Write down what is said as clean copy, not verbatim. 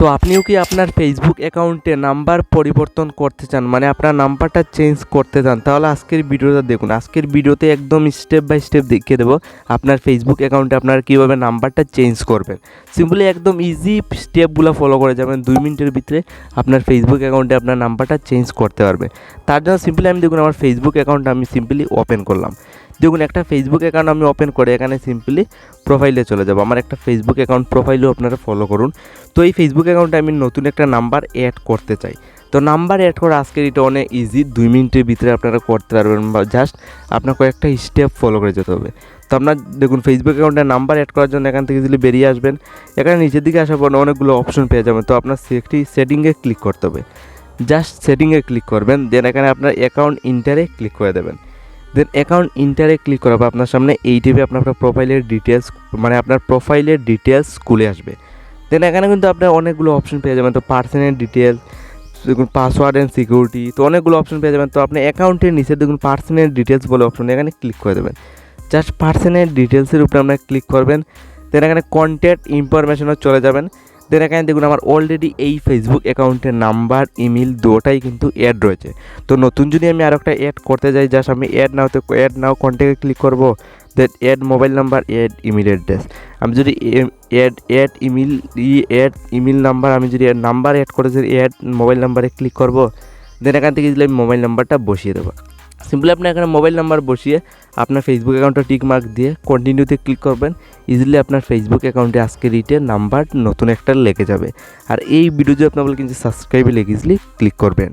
তো আপনিও কি আপনার ফেসবুক অ্যাকাউন্টে নাম্বার পরিবর্তন করতে চান, মানে আপনার নাম্বারটা চেঞ্জ করতে চান, তাহলে আজকের ভিডিওটা দেখুন। আজকের ভিডিওতে একদম স্টেপ বাই স্টেপ দেখিয়ে দেবো আপনার ফেসবুক অ্যাকাউন্টে আপনারা কীভাবে নাম্বারটা চেঞ্জ করবেন। সিম্পলি একদম ইজি স্টেপগুলো ফলো করে যাবেন, 2 মিনিটের ভিতরে আপনার ফেসবুক অ্যাকাউন্টে আপনার নাম্বারটা চেঞ্জ করতে পারবে। তার জন্য সিম্পলি আমি দেখুন আমার ফেসবুক অ্যাকাউন্টটা আমি সিম্পলি ওপেন করলাম। দেখুন একটা ফেসবুক অ্যাকাউন্ট আমি ওপেন করে এখানে সিম্পলি প্রোফাইলে চলে যাব। আমার একটা ফেসবুক অ্যাকাউন্ট প্রোফাইলেও আপনারা ফলো করুন। তো এই ফেসবুক অ্যাকাউন্টে আমি নতুন একটা নাম্বার অ্যাড করতে চাই। তো নাম্বার অ্যাড করা আজকের এটা অনেক ইজি, 2 মিনিটের ভিতরে আপনারা করতে পারবেন, বা জাস্ট আপনার কয়েকটা স্টেপ ফলো করে যেতে হবে। তো আপনার দেখুন ফেসবুক অ্যাকাউন্টে নাম্বার অ্যাড করার জন্য এখান থেকে যদি বেরিয়ে আসবেন, এখানে নিচের দিকে আসার পর অনেকগুলো অপশন পেয়ে যাবেন। তো আপনার সেটিংয়ে ক্লিক করতে হবে, জাস্ট সেটিংয়ে ক্লিক করবেন, দেন এখানে আপনার অ্যাকাউন্ট ইন্টারে ক্লিক করে দেবেন। দেন অ্যাকাউন্ট ইন্টারে ক্লিক করার পর আপনার সামনে এই টিপে আপনার প্রোফাইলের ডিটেলস, মানে আপনার প্রোফাইলের ডিটেলস খুলে আসবে। দেন এখানে কিন্তু আপনার অনেকগুলো অপশন পেয়ে যাবেন। তো পার্সোনাল ডিটেলস, দেখুন পাসওয়ার্ড অ্যান্ড সিকিউরিটি, তো অনেকগুলো অপশন পেয়ে যাবেন। তো আপনি অ্যাকাউন্টের নিচে দেখুন পার্সোনাল ডিটেলস বলে অপশন, এখানে ক্লিক করে দেবেন। জাস্ট পার্সোনাল ডিটেলসের উপরে আপনারা ক্লিক করবেন। দেন এখানে কন্ট্যাক্ট ইনফরমেশনে চলে যাবেন। দেন এখানে দেখুন আমার অলরেডি এই ফেসবুক অ্যাকাউন্টের নাম্বার, ইমেল দুটোটাই কিন্তু অ্যাড রয়েছে। তো নতুন যদি আমি আরও একটা অ্যাড করতে যাই, জাস্ট আমি অ্যাড নাও কন্ট্যাক্টে ক্লিক করবো। Then add mobile number, add email address. আমি যদি অ্যাড ইমেল নাম্বার, আমি যদি নাম্বার অ্যাড করে যদি অ্যাড মোবাইল নাম্বারে ক্লিক করবো, দেন এখান থেকে যদি আমি মোবাইল নাম্বারটা বসিয়ে দেবো। সিম্পলি আপনি এখানে মোবাইল নাম্বার বসিয়ে আপনার ফেসবুক অ্যাকাউন্টটা টিক মার্ক দিয়ে কন্টিনিউতে ক্লিক করবেন। ইজিলি আপনার ফেসবুক অ্যাকাউন্টে আজকে রিটের নাম্বার নতুন একটা লেগে যাবে। আর এই ভিডিও যদি আপনার বলে কিন্তু সাবস্ক্রাইবে লেগে ইজিলি ক্লিক করবেন।